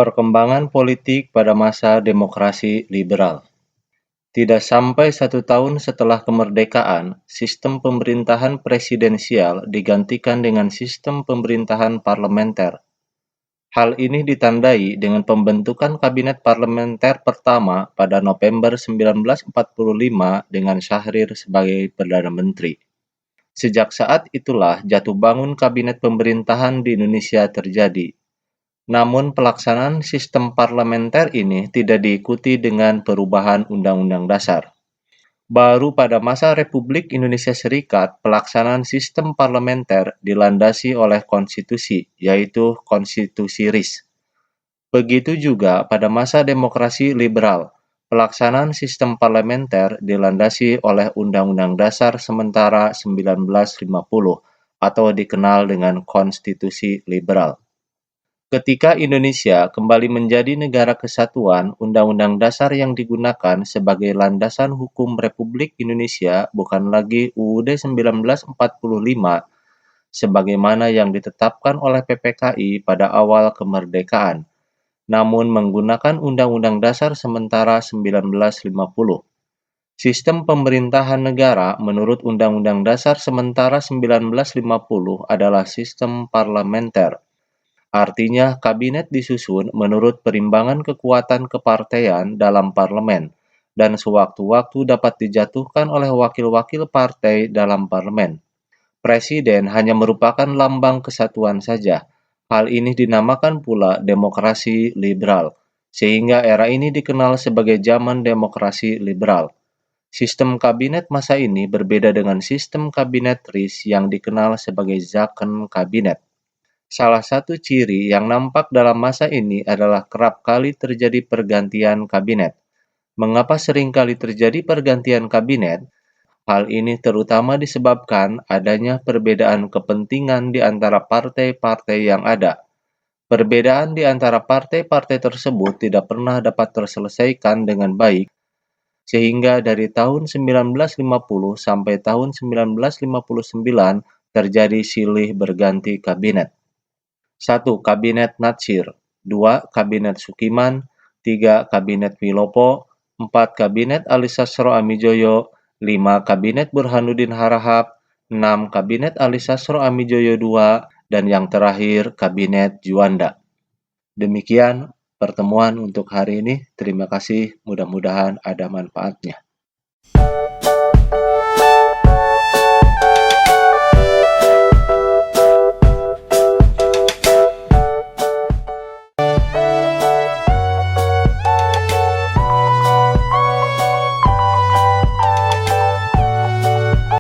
Perkembangan politik pada masa demokrasi liberal. Tidak sampai 1 tahun setelah kemerdekaan, sistem pemerintahan presidensial digantikan dengan sistem pemerintahan parlementer. Hal ini ditandai dengan pembentukan kabinet parlementer pertama pada November 1945 dengan Syahrir sebagai Perdana Menteri. Sejak saat itulah jatuh bangun kabinet pemerintahan di Indonesia terjadi. Namun pelaksanaan sistem parlementer ini tidak diikuti dengan perubahan Undang-Undang Dasar. Baru pada masa Republik Indonesia Serikat, pelaksanaan sistem parlementer dilandasi oleh konstitusi, yaitu Konstitusi RIS. Begitu juga pada masa demokrasi liberal, pelaksanaan sistem parlementer dilandasi oleh Undang-Undang Dasar sementara 1950 atau dikenal dengan Konstitusi Liberal. Ketika Indonesia kembali menjadi negara kesatuan, Undang-Undang Dasar yang digunakan sebagai landasan hukum Republik Indonesia bukan lagi UUD 1945 sebagaimana yang ditetapkan oleh PPKI pada awal kemerdekaan, namun menggunakan Undang-Undang Dasar sementara 1950. Sistem pemerintahan negara menurut Undang-Undang Dasar sementara 1950 adalah sistem parlementer. Artinya, kabinet disusun menurut perimbangan kekuatan kepartean dalam parlemen, dan sewaktu-waktu dapat dijatuhkan oleh wakil-wakil partai dalam parlemen. Presiden hanya merupakan lambang kesatuan saja. Hal ini dinamakan pula demokrasi liberal, sehingga era ini dikenal sebagai zaman demokrasi liberal. Sistem kabinet masa ini berbeda dengan sistem kabinet RIS yang dikenal sebagai Zakon Kabinet. Salah satu ciri yang nampak dalam masa ini adalah kerap kali terjadi pergantian kabinet. Mengapa sering kali terjadi pergantian kabinet? Hal ini terutama disebabkan adanya perbedaan kepentingan di antara partai-partai yang ada. Perbedaan di antara partai-partai tersebut tidak pernah dapat terselesaikan dengan baik, sehingga dari tahun 1950 sampai tahun 1959 terjadi silih berganti kabinet. 1. Kabinet Natsir, 2. Kabinet Sukiman, 3. Kabinet Wilopo, 4. Kabinet Ali Sastro Amijoyo, 5. Kabinet Burhanuddin Harahap, 6. Kabinet Ali Sastro Amijoyo II, dan yang terakhir Kabinet Juanda. Demikian pertemuan untuk hari ini. Terima kasih, mudah-mudahan ada manfaatnya.